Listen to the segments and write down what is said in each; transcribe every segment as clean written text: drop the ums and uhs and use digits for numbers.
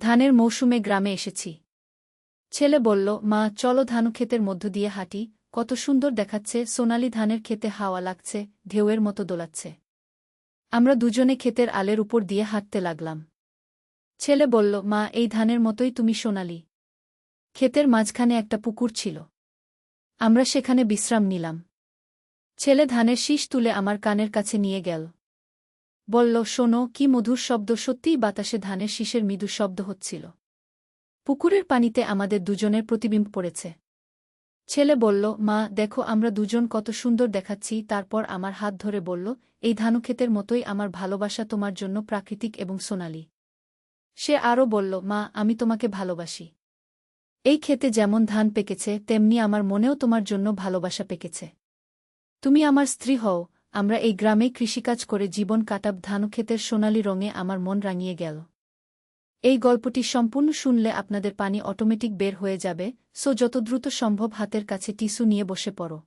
ধানের মৌসুমে গ্রামে এসেছি। ছেলে বলল, মা চলো ধানক্ষেতের মধ্য দিয়ে হাঁটি, কত সুন্দর দেখাচ্ছে, সোনালি ধানের ক্ষেতে হাওয়া লাগছে, ঢেউয়ের মতো দোলাচ্ছে। আমরা দুজনে ক্ষেতের আলের উপর দিয়ে হাঁটতে লাগলাম। ছেলে বলল, মা এই ধানের মতোই তুমি সোনালি। ক্ষেতের মাঝখানে একটা পুকুর ছিল। আমরা সেখানে বিশ্রাম নিলাম। ছেলে ধানের শীষ তুলে আমার কানের কাছে নিয়ে গেল। বলল, শোনো কি মধুর শব্দ, সত্যিই বাতাসে ধানের শীষের মৃদু শব্দ হচ্ছিল। পুকুরের পানিতে আমাদের দুজনের প্রতিবিম্ব পড়েছে। ছেলে বলল, মা দেখো আমরা দুজন কত সুন্দর দেখাচ্ছি। তারপর আমার হাত ধরে বলল, এই ধানক্ষেতের মতোই আমার ভালোবাসা তোমার জন্য প্রাকৃতিক এবং সোনালি। সে আরও বলল, মা আমি তোমাকে ভালোবাসি। এই ক্ষেতে যেমন ধান পেকেছে তেমনি আমার মনেও তোমার জন্য ভালোবাসা পেকেছে। তুমি আমার স্ত্রী হও। আমরা এই গ্রামেই কৃষিকাজ করে জীবন কাটাব। ধানক্ষেতের সোনালি রঙে আমার মন রাঙিয়ে গেল। এই গল্পটি সম্পূর্ণ শুনলে আপনাদের পানি অটোমেটিক বের হয়ে যাবে, সো যত দ্রুত সম্ভব হাতের কাছে টিস্যু নিয়ে বসে পড়ো।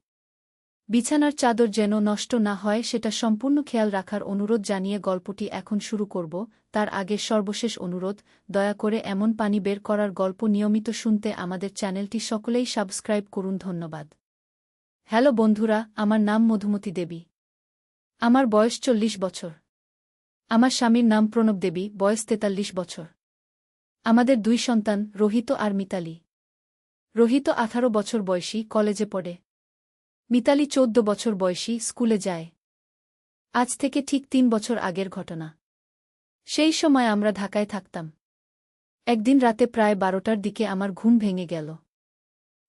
বিছানার চাদর যেন নষ্ট না হয় সেটা সম্পূর্ণ খেয়াল রাখার অনুরোধ জানিয়ে গল্পটি এখন শুরু করব। তার আগে সর্বশেষ অনুরোধ, দয়া করে এমন পানি বের করার গল্প নিয়মিত শুনতে আমাদের চ্যানেলটি সকলেই সাবস্ক্রাইব করুন। ধন্যবাদ। হ্যালো বন্ধুরা, আমার নাম মধুমতি দেবী। আমার বয়স 40 বছর। আমার স্বামীর নাম প্রণব দেবী, বয়স 43 বছর। আমাদের 2 সন্তান, রোহিত আর মিতালি। রোহিত 18 বছর বয়সী, কলেজে পড়ে। মিতালি 14 বছর বয়সী, স্কুলে যায়। আজ থেকে ঠিক 3 বছর আগের ঘটনা। সেই সময় আমরা ঢাকায় থাকতাম। একদিন রাতে প্রায় 12টার দিকে আমার ঘুম ভেঙে গেল।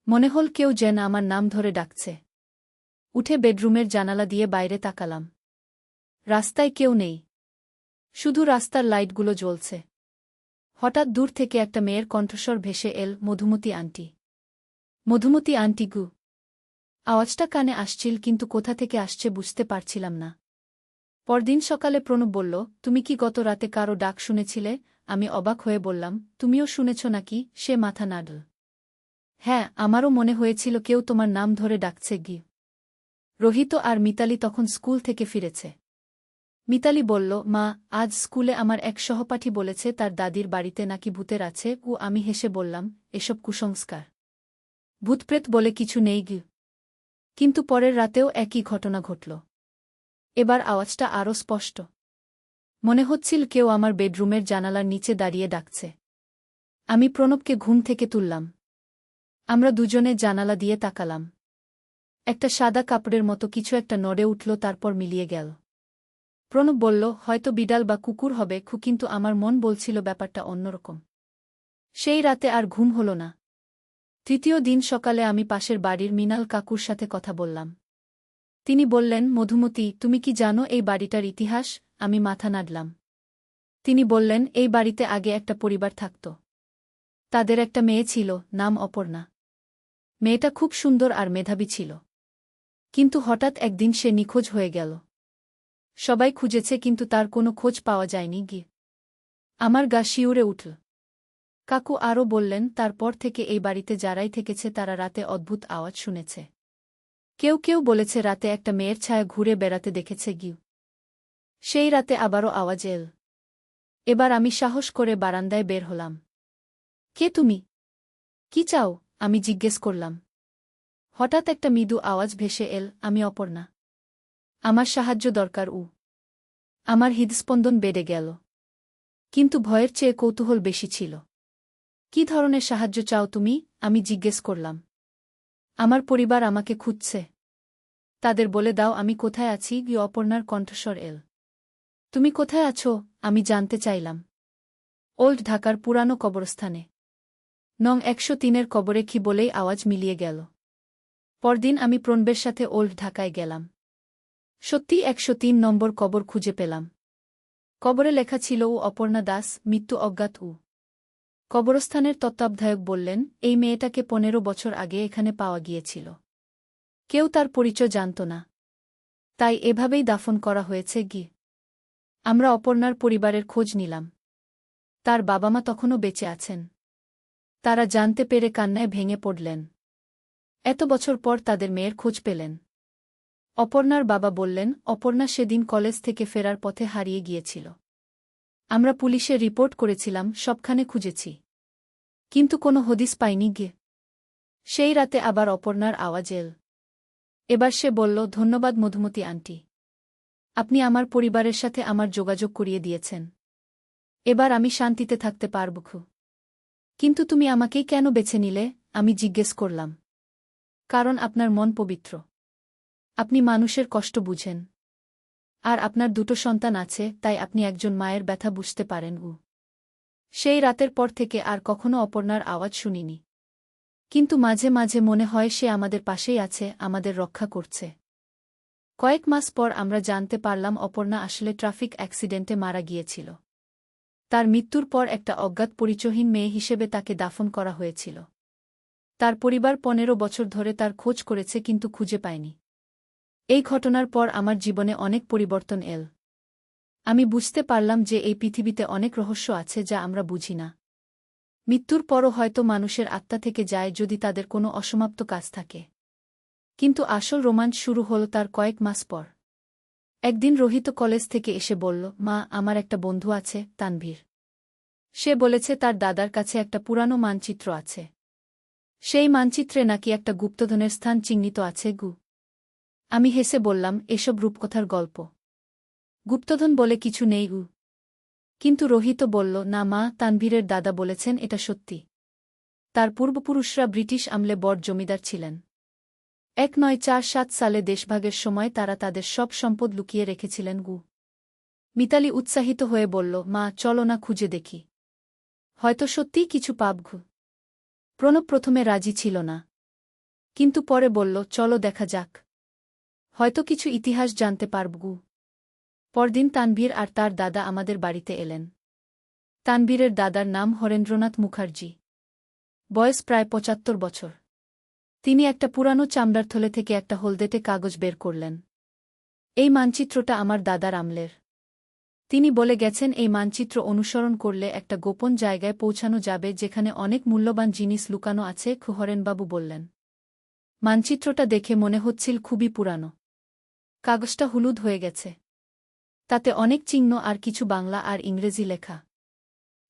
মনে হল কেউ যেন আমার নাম ধরে ডাকছে। উঠে বেডরুমের জানালা দিয়ে বাইরে তাকালাম। রাস্তায় কেউ নেই, শুধু রাস্তার লাইটগুলো জ্বলছে। হঠাৎ দূর থেকে একটা মেয়ের কণ্ঠস্বর ভেসে এল, মধুমতি আন্টি। মধুমতি আন্টি গু। আওয়াজটা কানে আসছিল, কিন্তু কোথা থেকে আসছে বুঝতে পারছিলাম না। পরদিন সকালে প্রণব বলল, তুমি কি গত রাতে কারো ডাক শুনেছিলে? আমি অবাক হয়ে বললাম, তুমিও শুনেছ নাকি? সে মাথা নাড়ল। হ্যাঁ, আমারও মনে হয়েছিল কেউ তোমার নাম ধরে ডাকছে গি। রোহিত আর মিতালি তখন স্কুল থেকে ফিরেছে। মিতালি বলল, মা আজ স্কুলে আমার এক সহপাঠী বলেছে তার দাদির বাড়িতে নাকি ভূতের আছে। আমি হেসে বললাম, এসব কুসংস্কার। ভূতপ্রেত বলে কিছু নেই গি। কিন্তু পরের রাতেও একই ঘটনা ঘটল। এবার আওয়াজটা আরও স্পষ্ট। মনে হচ্ছিল কেউ আমার বেডরুমের জানালার নিচে দাঁড়িয়ে ডাকছে। আমি প্রণবকে ঘুম থেকে তুললাম। আমরা দুজনে জানালা দিয়ে তাকালাম। একটা সাদা কাপড়ের মতো কিছু একটা নড়ে উঠল, তারপর মিলিয়ে গেল। প্রণব বলল, হয়তো বিড়াল বা কুকুর হবে, কিন্তু আমার মন বলছিল ব্যাপারটা অন্যরকম। সেই রাতে আর ঘুম হল না। তৃতীয় দিন সকালে আমি পাশের বাড়ির মিনাল কাকুর সাথে কথা বললাম। তিনি বললেন, মধুমতি তুমি কি জানো এই বাড়িটার ইতিহাস? আমি মাথা নাড়লাম। তিনি বললেন, এই বাড়িতে আগে একটা পরিবার থাকত। তাদের একটা মেয়ে ছিল, নাম অপর্ণা। মেয়েটা খুব সুন্দর আর মেধাবী ছিল। কিন্তু হঠাৎ একদিন সে নিখোঁজ হয়ে গেল। সবাই খুঁজেছে কিন্তু তার কোনো খোঁজ পাওয়া যায়নি গি। আমার গা শিউরে উঠল। কাকু আরও বললেন, তারপর থেকে এই বাড়িতে যারাই থেকেছে তারা রাতে অদ্ভুত আওয়াজ শুনেছে। কেউ কেউ বলেছে রাতে একটা মেয়ের ছায়া ঘুরে বেড়াতে দেখেছে গিউ। সেই রাতে আবারও আওয়াজ এল। এবার আমি সাহস করে বারান্দায় বের হলাম। কে তুমি? কি চাও? আমি জিজ্ঞেস করলাম। হঠাৎ একটা মৃদু আওয়াজ ভেসে এল, আমি অপর্ণা। আমার সাহায্য দরকার। আমার হৃদস্পন্দন বেড়ে গেল। কিন্তু ভয়ের চেয়ে কৌতূহল বেশি ছিল। কি ধরনের সাহায্য চাও তুমি? আমি জিজ্ঞেস করলাম। আমার পরিবার আমাকে খুঁজছে। তাদের বলে দাও আমি কোথায় আছি। অপর্ণার কণ্ঠস্বর এল। তুমি কোথায় আছো? আমি জানতে চাইলাম। ওল্ড ঢাকার পুরানো কবরস্থানে। নং 103-এর কবরে কি বলেই আওয়াজ মিলিয়ে গেল। পরদিন আমি প্রণবের সাথে ওল্ড ঢাকায় গেলাম। সত্যি 103 নম্বর কবর খুঁজে পেলাম। কবরে লেখা ছিল অপর্ণা দাস, মৃত্যু অজ্ঞাত। কবরস্থানের তত্ত্বাবধায়ক বললেন, এই মেয়েটাকে 15 বছর আগে এখানে পাওয়া গিয়েছিল। কেউ তার পরিচয় জানত না। তাই এভাবেই দাফন করা হয়েছে গি। আমরা অপর্ণার পরিবারের খোঁজ নিলাম। তার বাবা মা তখনও বেঁচে আছেন। তারা জানতে পেরে কান্নায় ভেঙে পড়লেন। এত বছর পর তাদের মেয়ের খোঁজ পেলেন। অপর্ণার বাবা বললেন, অপর্ণা সেদিন কলেজ থেকে ফেরার পথে হারিয়ে গিয়েছিল। আমরা পুলিশে রিপোর্ট করেছিলাম, সবখানে খুঁজেছি, কিন্তু কোনো হদিস পাইনি গে। সেই রাতে আবার অপর্ণার আওয়াজ এল। এবার সে বলল, ধন্যবাদ মধুমতি আন্টি, আপনি আমার পরিবারের সাথে আমার যোগাযোগ করিয়ে দিয়েছেন। এবার আমি শান্তিতে থাকতে পারব। কিন্তু তুমি আমাকেই কেন বেছে নিলে? আমি জিজ্ঞেস করলাম। কারণ আপনার মন পবিত্র, আপনি মানুষের কষ্ট বুঝেন, আর আপনার দুটো সন্তান আছে, তাই আপনি একজন মায়ের ব্যথা বুঝতে পারেন। সেই রাতের পর থেকে আর কখনো অপর্ণার আওয়াজ শুনিনি, কিন্তু মাঝে মাঝে মনে হয় সে আমাদের পাশেই আছে, আমাদের রক্ষা করছে। কয়েক মাস পর আমরা জানতে পারলাম অপর্ণা আসলে ট্রাফিক অ্যাক্সিডেন্টে মারা গিয়েছিল। তার মৃত্যুর পর একটা অজ্ঞাত পরিচয়হীন মেয়ে হিসেবে তাকে দাফন করা হয়েছিল। তার পরিবার 15 বছর ধরে তার খোঁজ করেছে, কিন্তু খুঁজে পায়নি। এই ঘটনার পর আমার জীবনে অনেক পরিবর্তন এল। আমি বুঝতে পারলাম যে এই পৃথিবীতে অনেক রহস্য আছে যা আমরা বুঝি না। মৃত্যুর পরও হয়তো মানুষের আত্মা থেকে যায় যদি তাদের কোনো অসমাপ্ত কাজ থাকে। কিন্তু আসল রোমাঞ্চ শুরু হল তার কয়েক মাস পর। একদিন রোহিত কলেজ থেকে এসে বলল, মা, আমার একটা বন্ধু আছে, তানভীর। সে বলেছে তার দাদার কাছে একটা পুরানো মানচিত্র আছে। সেই মানচিত্রে নাকি একটা গুপ্তধনের স্থান চিহ্নিত আছে। আমি হেসে বললাম, এসব রূপকথার গল্প, গুপ্তধন বলে কিছু নেই। কিন্তু রোহিত বলল, না মা, তানভীরের দাদা বলেছেন এটা সত্যি। তার পূর্বপুরুষরা ব্রিটিশ আমলে বড় জমিদার ছিলেন। 1947 সালে দেশভাগের সময় তারা তাদের সব সম্পদ লুকিয়ে রেখেছিলেন। মিতালি উৎসাহিত হয়ে বলল, মা, চলো না খুঁজে দেখি, হয়তো সত্যিই কিছু পাব। প্রণব প্রথমে রাজি ছিল না, কিন্তু পরে বলল, চলো দেখা যাক, হয়তো কিছু ইতিহাস জানতে পারব। পরদিন তানভীর আর তার দাদা আমাদের বাড়িতে এলেন। তানভীরের দাদার নাম হরেন্দ্রনাথ মুখার্জি, বয়স প্রায় 75 বছর। তিনি একটা পুরানো চামড়ার থলে থেকে একটা হলদেটে কাগজ বের করলেন। এই মানচিত্রটা আমার দাদার আমলের। তিনি বলে গেছেন এই মানচিত্র অনুসরণ করলে একটা গোপন জায়গায় পৌঁছানো যাবে যেখানে অনেক মূল্যবান জিনিস লুকানো আছে। হরেনবাবু বললেন। মানচিত্রটা দেখে মনে হচ্ছিল খুবই পুরানো। কাগজটা হলুদ হয়ে গেছে, তাতে অনেক চিহ্ন আর কিছু বাংলা আর ইংরেজি লেখা।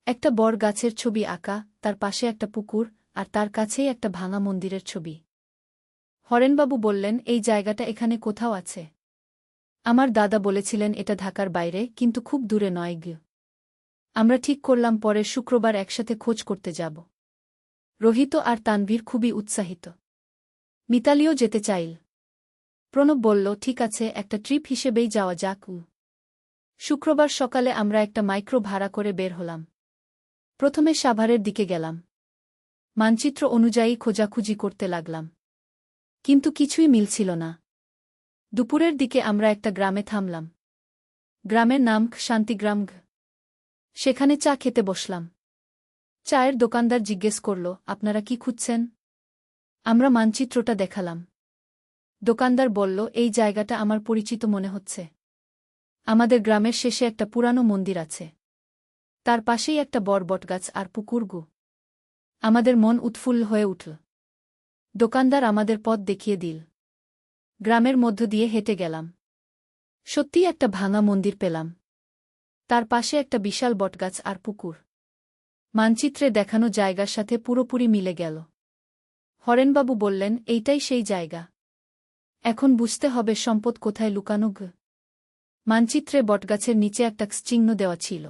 একটা বড় গাছের ছবি আঁকা, তার পাশে একটা পুকুর, আর তার কাছেই একটা ভাঙা মন্দিরের ছবি। হরেনবাবু বললেন, এই জায়গাটা এখানে কোথাও আছে। আমার দাদা বলেছিলেন এটা ঢাকার বাইরে, কিন্তু খুব দূরে নয়। আমরা ঠিক করলাম পরের শুক্রবার একসাথে খোঁজ করতে যাব। রোহিত আর তানভীর খুবই উৎসাহিত। মিতালিও যেতে চাইল। প্রণব বলল, ঠিক আছে, একটা ট্রিপ হিসেবেই যাওয়া যাক। শুক্রবার সকালে আমরা একটা মাইক্রো ভাড়া করে বের হলাম। প্রথমে সাভারের দিকে গেলাম। মানচিত্র অনুযায়ী খোঁজাখুঁজি করতে লাগলাম, কিন্তু কিছুই মিলছিল না। দুপুরের দিকে আমরা একটা গ্রামে থামলাম। গ্রামের নাম শান্তিগ্রাম। সেখানে চা খেতে বসলাম। চায়ের দোকানদার জিজ্ঞেস করল, আপনারা কি খুঁজছেন? আমরা মানচিত্রটা দেখালাম। দোকানদার বলল, এই জায়গাটা আমার পরিচিত মনে হচ্ছে। আমাদের গ্রামের শেষে একটা পুরানো মন্দির আছে, তার পাশেই একটা বড় বটগাছ আর পুকুর। আমাদের মন উৎফুল্ল হয়ে উঠল। দোকানদার আমাদের পথ দেখিয়ে দিল। গ্রামের মধ্য দিয়ে হেঁটে গেলাম। সত্যিই একটা ভাঙা মন্দির পেলাম, তার পাশে একটা বিশাল বটগাছ আর পুকুর। মানচিত্রে দেখানো জায়গার সাথে পুরোপুরি মিলে গেল। হরেনবাবু বললেন, এইটাই সেই জায়গা। এখন বুঝতে হবে সম্পদ কোথায় লুকানো। মানচিত্রে বটগাছের নিচে একটা চিহ্ন দেওয়া ছিল,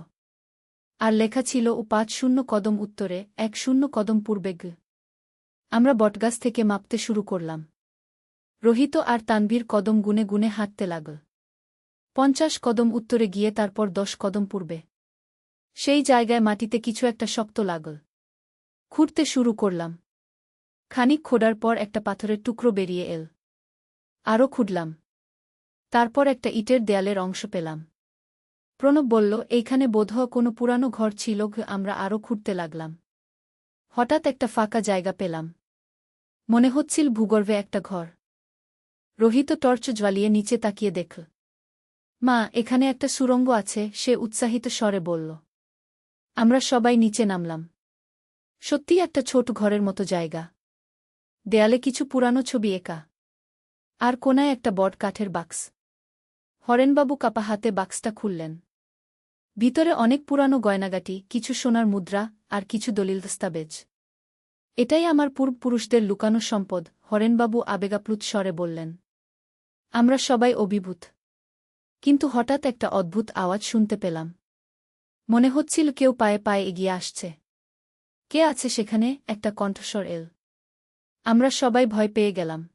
আর লেখা ছিল 50 কদম উত্তরে, 10 কদম পূর্বে। আমরা বটগাছ থেকে মাপতে শুরু করলাম। রোহিত আর তানভীর কদম গুনে গুনে হাঁটতে লাগল। 50 কদম উত্তরে গিয়ে তারপর 10 কদম পূর্বে। সেই জায়গায় মাটিতে কিছু একটা শক্ত লাগল। খুঁড়তে শুরু করলাম। খানিক খোঁড়ার পর একটা পাথরের টুকরো বেরিয়ে এল। আরও খুঁড়লাম। তারপর একটা ইটের দেয়ালের অংশ পেলাম। প্রণব বলল, এইখানে বোধহয় কোনো পুরানো ঘর ছিল। আমরা আরও খুঁড়তে লাগলাম। হঠাৎ একটা ফাঁকা জায়গা পেলাম। মনে হচ্ছিল ভূগর্ভে একটা ঘর। রোহিত টর্চ জ্বালিয়ে নিচে তাকিয়ে দেখল। মা, এখানে একটা সুড়ঙ্গ আছে, সে উৎসাহিত স্বরে বলল। আমরা সবাই নিচে নামলাম। সত্যিই একটা ছোট ঘরের মতো জায়গা। দেয়ালে কিছু পুরানো ছবি এঁকা, আর কোনায় একটা বট কাঠের বাক্স। হরেনবাবু কাপা হাতে বাক্সটা খুললেন। ভিতরে অনেক পুরানো গয়নাগাটি, কিছু সোনার মুদ্রা আর কিছু দলিল দস্তাবেজ। এটাই আমার পূর্বপুরুষদের লুকানো সম্পদ, হরেনবাবু আবেগাপ্লুত স্বরে বললেন। আমরা সবাই অভিভূত। কিন্তু হঠাৎ একটা অদ্ভুত আওয়াজ শুনতে পেলাম। মনে হচ্ছিল কেউ পায়ে পায়ে এগিয়ে আসছে। কে আছে সেখানে? একটা কণ্ঠস্বর এল। আমরা সবাই ভয় পেয়ে গেলাম।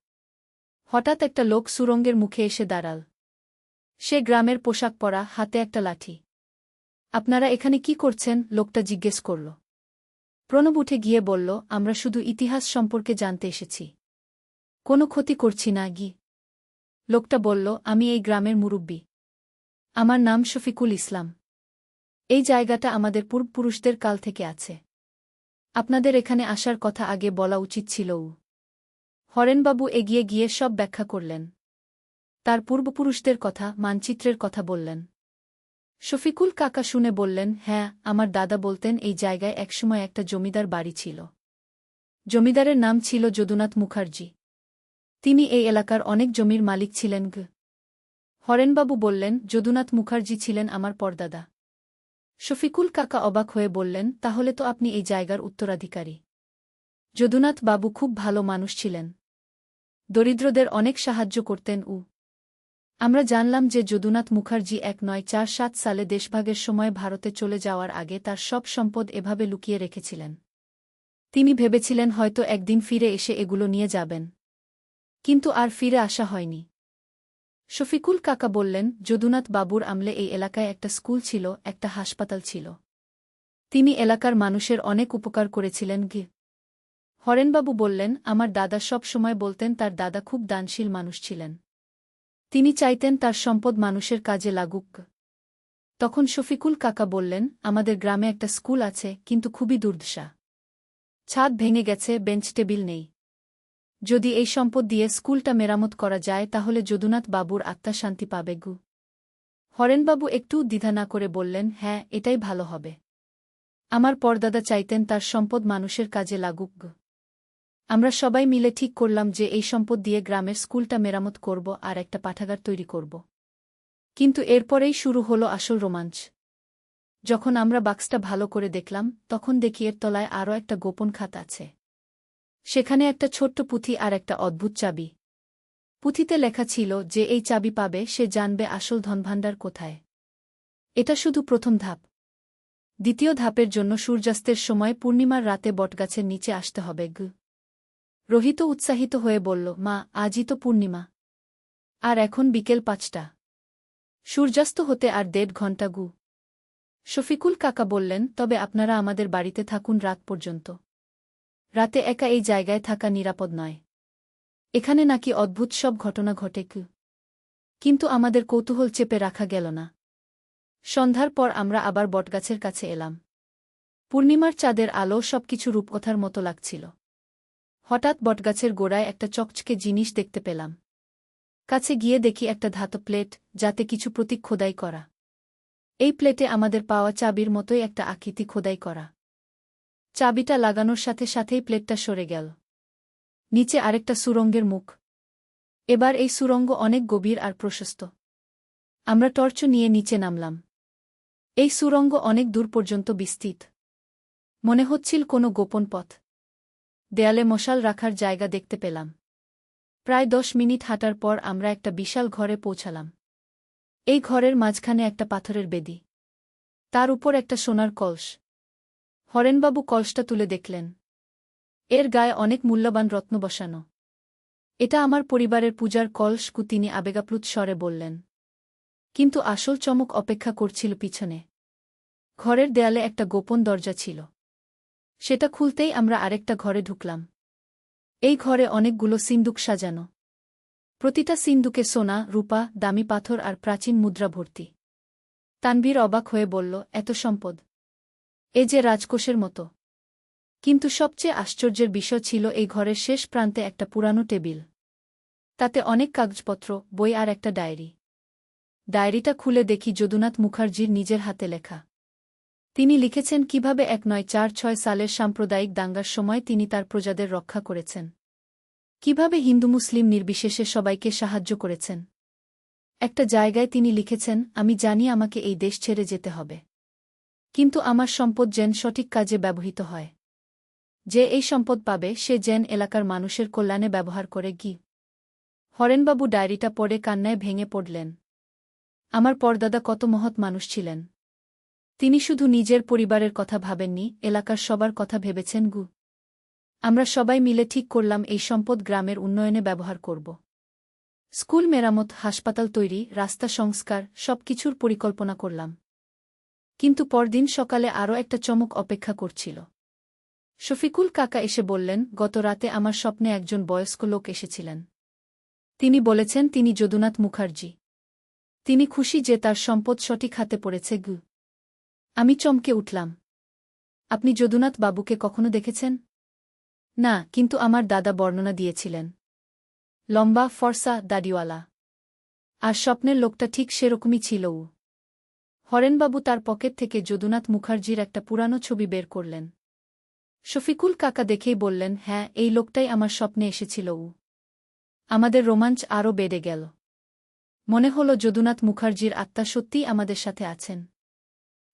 হঠাৎ একটা লোক সুরঙ্গের মুখে এসে দাঁড়াল। সে গ্রামের পোশাক পরা, হাতে একটা লাঠি। আপনারা এখানে কি করছেন? লোকটা জিজ্ঞেস করল। প্রণব উঠে গিয়ে বলল, আমরা শুধু ইতিহাস সম্পর্কে জানতে এসেছি। কোনো ক্ষতি করছি না গি। লোকটা বলল, আমি এই গ্রামের মুরব্বি। আমার নাম শফিকুল ইসলাম। এই জায়গাটা আমাদের পূর্বপুরুষদের কাল থেকে আছে। আপনাদের এখানে আসার কথা আগে বলা উচিত ছিল। হরেনবাবু এগিয়ে গিয়ে সব ব্যাখ্যা করলেন। তার পূর্বপুরুষদের কথা, মানচিত্রের কথা বললেন। শফিকুল কাকা শুনে বললেন, হ্যাঁ, আমার দাদা বলতেন এই জায়গায় একসময় একটা জমিদার বাড়ি ছিল। জমিদারের নাম ছিল যদুনাথ মুখার্জি। তিনি এই এলাকার অনেক জমির মালিক ছিলেন। হরেনবাবু বললেন, যদুনাথ মুখার্জি ছিলেন আমার পরদাদা। শফিকুল কাকা অবাক হয়ে বললেন, তাহলে তো আপনি এই জায়গার উত্তরাধিকারী। যদুনাথ বাবু খুব ভালো মানুষ ছিলেন। দরিদ্রদের অনেক সাহায্য করতেন। আমরা জানলাম যে যদুনাথ মুখার্জি 1947 সালে দেশভাগের সময় ভারতে চলে যাওয়ার আগে তার সব সম্পদ এভাবে লুকিয়ে রেখেছিলেন। তিনি ভেবেছিলেন হয়তো একদিন ফিরে এসে এগুলো নিয়ে যাবেন। কিন্তু আর ফিরে আসা হয়নি। শফিকুল কাকা বললেন, যদুনাথ বাবুর আমলে এই এলাকায় একটা স্কুল ছিল, একটা হাসপাতাল ছিল। তিনি এলাকার মানুষের অনেক উপকার করেছিলেন। হরেনবাবু বললেন, আমার দাদা সব সময় বলতেন তার দাদা খুব দানশীল মানুষ ছিলেন। তিনি চাইতেন তার সম্পদ মানুষের কাজে লাগুক। তখন শফিকুল কাকা বললেন, আমাদের গ্রামে একটা স্কুল আছে, কিন্তু খুবই দুর্দশা। ছাদ ভেঙে গেছে, বেঞ্চ টেবিল নেই। যদি এই সম্পদ দিয়ে স্কুলটা মেরামত করা যায় তাহলে যদুনাথ বাবুর আত্মা শান্তি পাবে। হরেনবাবু একটু দ্বিধা না করে বললেন, হ্যাঁ, এটাই ভালো হবে। আমার পরদাদা চাইতেন তার সম্পদ মানুষের কাজে লাগুক। আমরা সবাই মিলে ঠিক করলাম যে এই সম্পদ দিয়ে গ্রামের স্কুলটা মেরামত করব আর একটা পাঠাগার তৈরি করব। কিন্তু এরপরেই শুরু হলো আসল রোমাঞ্চ। যখন আমরা বাক্সটা ভালো করে দেখলাম, তখন দেখি এর তলায় আরও একটা গোপন খাত আছে। সেখানে একটা ছোট্ট পুঁথি আর একটা অদ্ভুত চাবি। পুঁথিতে লেখা ছিল, যে এই চাবি পাবে সে জানবে আসল ধনভাণ্ডার কোথায়। এটা শুধু প্রথম ধাপ। দ্বিতীয় ধাপের জন্য সূর্যাস্তের সময় পূর্ণিমার রাতে বটগাছের নিচে আসতে হবে। রোহিত উৎসাহিত হয়ে বলল, মা, আজই তো পূর্ণিমা। আর এখন বিকেল 5টা। সূর্যাস্ত হতে আর 1.5 ঘণ্টা। শফিকুল কাকা বললেন, তবে আপনারা আমাদের বাড়িতে থাকুন রাত পর্যন্ত। রাতে একা এই জায়গায় থাকা নিরাপদ নয়। এখানে নাকি অদ্ভুত সব ঘটনা ঘটে। কিন্তু আমাদের কৌতূহল চেপে রাখা গেল না। সন্ধ্যার পর আমরা আবার বটগাছের কাছে এলাম। পূর্ণিমার চাঁদের আলো সবকিছু রূপকথার মতো লাগছিল। হঠাৎ বটগাছের গোড়ায় একটা চকচকে জিনিস দেখতে পেলাম। কাছে গিয়ে দেখি একটা ধাতব প্লেট, যাতে কিছু প্রতীক খোদাই করা। এই প্লেটে আমাদের পাওয়া চাবির মতোই একটা আকৃতি খোদাই করা। চাবিটা লাগানোর সাথে সাথেই প্লেটটা সরে গেল। নিচে আরেকটা সুরঙ্গের মুখ। এবার এই সুরঙ্গ অনেক গভীর আর প্রশস্ত। আমরা টর্চ নিয়ে নিচে নামলাম। এই সুরঙ্গ অনেক দূর পর্যন্ত বিস্তৃত। মনে হচ্ছিল কোনো গোপন পথ। দেয়ালে মশাল রাখার জায়গা দেখতে পেলাম। প্রায় 10 মিনিট হাঁটার পর আমরা একটা বিশাল ঘরে পৌঁছালাম। এই ঘরের মাঝখানে একটা পাথরের বেদি। তার উপর একটা সোনার কলস। হরেনবাবু কলসটা তুলে দেখলেন। এর গায়ে অনেক মূল্যবান রত্ন বসানো। এটা আমার পরিবারের পূজার কলস। তিনি আবেগাপ্লুত স্বরে বললেন। কিন্তু আসল চমক অপেক্ষা করছিল পিছনে। ঘরের দেয়ালে একটা গোপন দরজা ছিল। সেটা খুলতেই আমরা আরেকটা ঘরে ঢুকলাম। এই ঘরে অনেকগুলো সিন্দুক সাজানো। প্রতিটা সিন্দুকে সোনা, রূপা, দামি পাথর আর প্রাচীন মুদ্রা ভর্তি। তানভীর অবাক হয়ে বলল, এত সম্পদ! এ যে রাজকোষের মতো। কিন্তু সবচেয়ে আশ্চর্যের বিষয় ছিল এই ঘরের শেষ প্রান্তে একটা পুরানো টেবিল। তাতে অনেক কাগজপত্র, বই আর একটা ডায়েরি। ডায়েরিটা খুলে দেখি যদুনাথ মুখার্জির নিজের হাতে লেখা। তিনি লিখেছেন কিভাবে 1946 সালের সাম্প্রদায়িক দাঙ্গার সময় তিনি তার প্রজাদের রক্ষা করেছেন। কিভাবে হিন্দু মুসলিম নির্বিশেষে সবাইকে সাহায্য করেছেন। একটা জায়গায় তিনি লিখেছেন, আমি জানি আমাকে এই দেশ ছেড়ে যেতে হবে। কিন্তু আমার সম্পদ যেন সঠিক কাজে ব্যবহৃত হয়। যে এই সম্পদ পাবে সে যেন এলাকার মানুষের কল্যাণে ব্যবহার করে গি। হরেনবাবু ডায়েরিটা পড়ে কান্নায় ভেঙে পড়লেন। আমার পরদাদা কত মহৎ মানুষ ছিলেন। তিনি শুধু নিজের পরিবারের কথা ভাবেননি, এলাকার সবার কথা ভেবেছেন গু। আমরা সবাই মিলে ঠিক করলাম এই সম্পদ গ্রামের উন্নয়নে ব্যবহার করব। স্কুল মেরামত, হাসপাতাল তৈরি, রাস্তা সংস্কার সবকিছুর পরিকল্পনা করলাম। কিন্তু পরদিন সকালে আরও একটা চমক অপেক্ষা করছিল। শফিকুল কাকা এসে বললেন, গত রাতে আমার স্বপ্নে একজন বয়স্ক লোক এসেছিলেন। তিনি বলেছেন তিনি যদুনাথ মুখার্জি। তিনি খুশি যে তার সম্পদ সঠিক হাতে পড়েছে গু। আমি চমকে উঠলাম। আপনি যদুনাথ বাবুকে কখনো দেখেছেন? না, কিন্তু আমার দাদা বর্ণনা দিয়েছিলেন। লম্বা, ফর্সা, দাড়িওয়ালা। আর স্বপ্নের লোকটা ঠিক সেরকমই ছিল। হরেনবাবু তার পকেট থেকে যদুনাথ মুখার্জির একটা পুরানো ছবি বের করলেন। শফিকুল কাকা দেখেই বললেন, হ্যাঁ, এই লোকটাই আমার স্বপ্নে এসেছিল। আমাদের রোমাঞ্চ আরও বেড়ে গেল। মনে হল যদুনাথ মুখার্জির আত্মা সত্যিই আমাদের সাথে আছেন।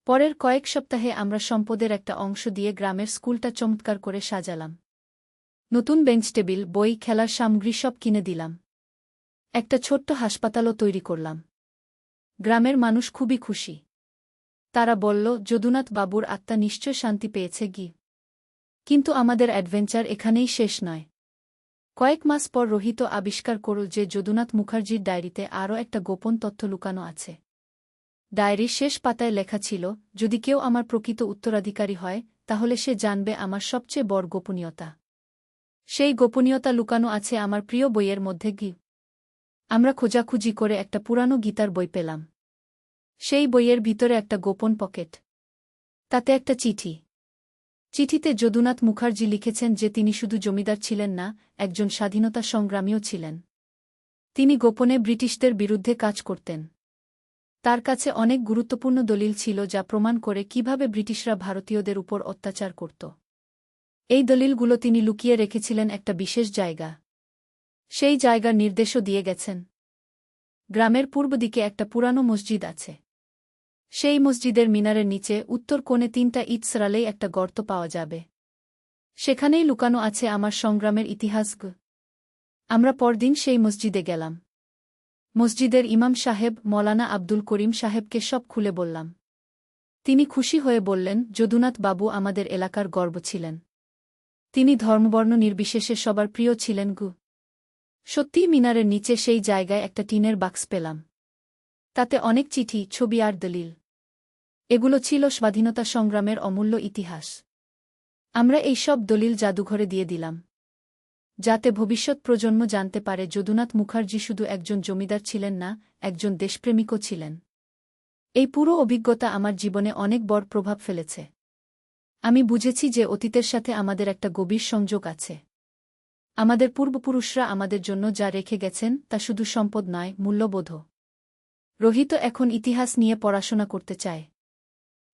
পরের কয়েক সপ্তাহে আমরা সম্পদের একটা অংশ দিয়ে গ্রামের স্কুলটা চমৎকার করে সাজালাম। নতুন বেঞ্চ, টেবিল, বই, খেলার সামগ্রী সব কিনে দিলাম। একটা ছোট্ট হাসপাতালও তৈরি করলাম। গ্রামের মানুষ খুবই খুশি। তারা বলল, যদুনাথ বাবুর আত্মা নিশ্চয় শান্তি পেয়েছে গি। কিন্তু আমাদের অ্যাডভেঞ্চার এখানেই শেষ নয়। কয়েক মাস পর রোহিত আবিষ্কার করল যে যদুনাথ মুখার্জির ডায়েরিতে আরও একটা গোপন তথ্য লুকানো আছে। ডায়েরির শেষ পাতায় লেখা ছিল, যদি কেউ আমার প্রকৃত উত্তরাধিকারী হয় তাহলে সে জানবে আমার সবচেয়ে বড় গোপনীয়তা। সেই গোপনীয়তা লুকানো আছে আমার প্রিয় বইয়ের মধ্যে গি। আমরা খোঁজাখুঁজি করে একটা পুরানো গীতার বই পেলাম। সেই বইয়ের ভিতরে একটা গোপন পকেট। তাতে একটা চিঠি। চিঠিতে যদুনাথ মুখার্জি লিখেছেন যে তিনি শুধু জমিদার ছিলেন না, একজন স্বাধীনতা সংগ্রামীও ছিলেন। তিনি গোপনে ব্রিটিশদের বিরুদ্ধে কাজ করতেন। তার কাছে অনেক গুরুত্বপূর্ণ দলিল ছিল যা প্রমাণ করে কিভাবে ব্রিটিশরা ভারতীয়দের উপর অত্যাচার করত। এই দলিলগুলো তিনি লুকিয়ে রেখেছিলেন একটা বিশেষ জায়গা। সেই জায়গার নির্দেশও দিয়ে গেছেন। গ্রামের পূর্ব দিকে একটা পুরানো মসজিদ আছে। সেই মসজিদের মিনারের নিচে উত্তর কোণে 3টা ইট সরালেই একটা গর্ত পাওয়া যাবে। সেখানেই লুকানো আছে আমার সংগ্রামের ইতিহাস গ। আমরা পরদিন সেই মসজিদে গেলাম। মসজিদের ইমাম সাহেব মৌলানা আব্দুল করিম সাহেবকে সব খুলে বললাম। তিনি খুশি হয়ে বললেন, যদুনাথ বাবু আমাদের এলাকার গর্ব ছিলেন। তিনি ধর্মবর্ণ নির্বিশেষে সবার প্রিয় ছিলেন গু। সত্যিই মিনারের নিচে সেই জায়গায় একটা টিনের বাক্স পেলাম। তাতে অনেক চিঠি, ছবি আর দলিল। এগুলো ছিল স্বাধীনতা সংগ্রামের অমূল্য ইতিহাস। আমরা এই সব দলিল জাদুঘরে দিয়ে দিলাম, যাতে ভবিষ্যৎ প্রজন্ম জানতে পারে যদুনাথ মুখার্জি শুধু একজন জমিদার ছিলেন না, একজন দেশপ্রেমিকও ছিলেন। এই পুরো অভিজ্ঞতা আমার জীবনে অনেক বড় প্রভাব ফেলেছে। আমি বুঝেছি যে অতীতের সাথে আমাদের একটা গভীর সংযোগ আছে। আমাদের পূর্বপুরুষরা আমাদের জন্য যা রেখে গেছেন তা শুধু সম্পদ নয়, মূল্যবোধও। রোহিত এখন ইতিহাস নিয়ে পড়াশোনা করতে চায়।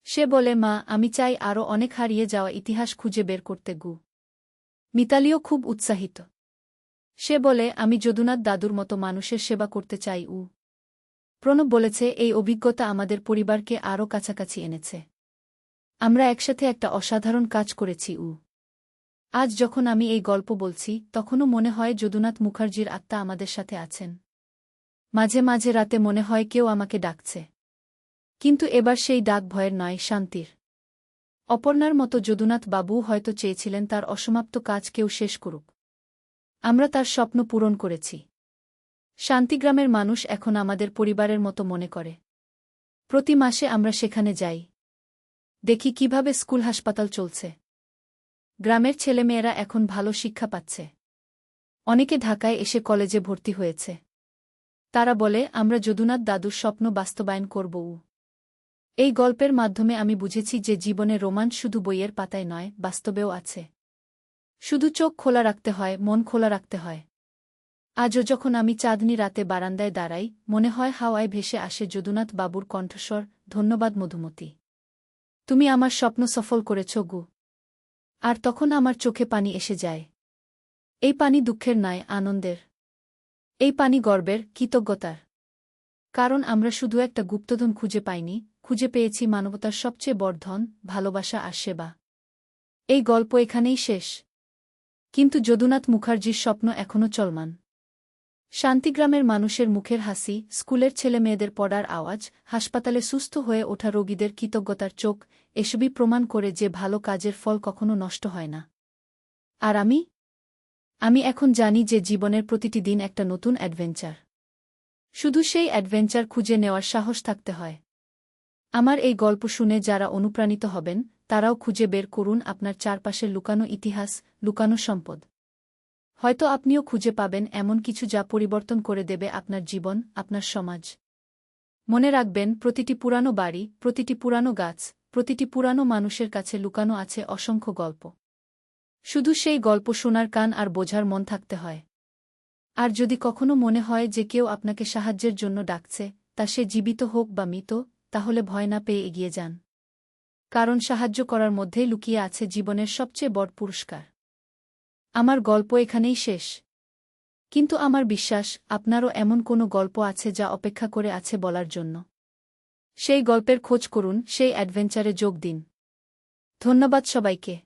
সে বলে, মা, আমি চাই আরও অনেক হারিয়ে যাওয়া ইতিহাস খুঁজে বের করতে গু। মিতালিও খুব উৎসাহিত। সে বলে, আমি যদুনাথ দাদুর মতো মানুষের সেবা করতে চাই। প্রণব বলেছে, এই অভিজ্ঞতা আমাদের পরিবারকে আরও কাছাকাছি এনেছে। আমরা একসাথে একটা অসাধারণ কাজ করেছি। আজ যখন আমি এই গল্প বলছি তখনও মনে হয় যদুনাথ মুখার্জির আত্মা আমাদের সাথে আছেন। মাঝে মাঝে রাতে মনে হয় কেউ আমাকে ডাকছে। কিন্তু এবার সেই ডাক ভয়ের নয়, শান্তির। অপর্ণার মতো যদুনাথ বাবু হয়তো চেয়েছিলেন তার অসমাপ্ত কাজ কেউ শেষ করুক। আমরা তার স্বপ্ন পূরণ করেছি। শান্তিগ্রামের মানুষ এখন আমাদের পরিবারের মতো মনে করে। প্রতি মাসে আমরা সেখানে যাই। দেখি কিভাবে স্কুল, হাসপাতাল চলছে। গ্রামের ছেলেমেয়েরা এখন ভালো শিক্ষা পাচ্ছে। অনেকে ঢাকায় এসে কলেজে ভর্তি হয়েছে। তারা বলে, আমরা যদুনাথ দাদুর স্বপ্ন বাস্তবায়ন করব। এই গল্পের মাধ্যমে আমি বুঝেছি যে জীবনে রোমাঞ্চ শুধু বইয়ের পাতায় নয়, বাস্তবেও আছে। শুধু চোখ খোলা রাখতে হয়, মন খোলা রাখতে হয়। আজও যখন আমি চাঁদনি রাতে বারান্দায় দাঁড়াই, মনে হয় হাওয়ায় ভেসে আসে যদুনাথ বাবুর কণ্ঠস্বর, ধন্যবাদ মধুমতি। তুমি আমার স্বপ্ন সফল করেছ গু। আর তখন আমার চোখে পানি এসে যায়। এই পানি দুঃখের নয়, আনন্দের। এই পানি গর্বের, কৃতজ্ঞতার। কারণ আমরা শুধু একটা গুপ্তধন খুঁজে পাইনি, খুঁজে পেয়েছি মানবতার সবচেয়ে বড় ধন, ভালোবাসা আর সেবা। এই গল্প এখানেই শেষ। কিন্তু যদুনাথ মুখার্জির স্বপ্ন এখনও চলমান। শান্তিগ্রামের মানুষের মুখের হাসি, স্কুলের ছেলেমেয়েদের পড়ার আওয়াজ, হাসপাতালে সুস্থ হয়ে ওঠা রোগীদের কৃতজ্ঞতার চোখ, এসবই প্রমাণ করে যে ভালো কাজের ফল কখনো নষ্ট হয় না। আর আমি এখন জানি যে জীবনের প্রতিটি দিন একটা নতুন অ্যাডভেঞ্চার। শুধু সেই অ্যাডভেঞ্চার খুঁজে নেওয়ার সাহস থাকতে হয়। আমার এই গল্প শুনে যারা অনুপ্রাণিত হবেন, তারাও খুঁজে বের করুন আপনার চারপাশের লুকানো ইতিহাস, লুকানো সম্পদ। হয়তো আপনিও খুঁজে পাবেন এমন কিছু যা পরিবর্তন করে দেবে আপনার জীবন, আপনার সমাজ। মনে রাখবেন, প্রতিটি পুরানো বাড়ি, প্রতিটি পুরানো গাছ, প্রতিটি পুরানো মানুষের কাছে লুকানো আছে অসংখ্য গল্প। শুধু সেই গল্প শোনার কান আর বোঝার মন থাকতে হয়। আর যদি কখনো মনে হয় যে কেউ আপনাকে সাহায্যের জন্য ডাকছে, তা সে জীবিত হোক বা মৃত, তাহলে ভয় না পেয়ে এগিয়ে যান। কারণ সাহায্য করার মধ্যেই লুকিয়ে আছে জীবনের সবচেয়ে বড় পুরস্কার। আমার গল্প এখানেই শেষ। কিন্তু আমার বিশ্বাস, আপনারও এমন কোনো গল্প আছে যা অপেক্ষা করে আছে বলার জন্য। সেই গল্পের খোঁজ করুন, সেই অ্যাডভেঞ্চারে যোগ দিন। ধন্যবাদ সবাইকে।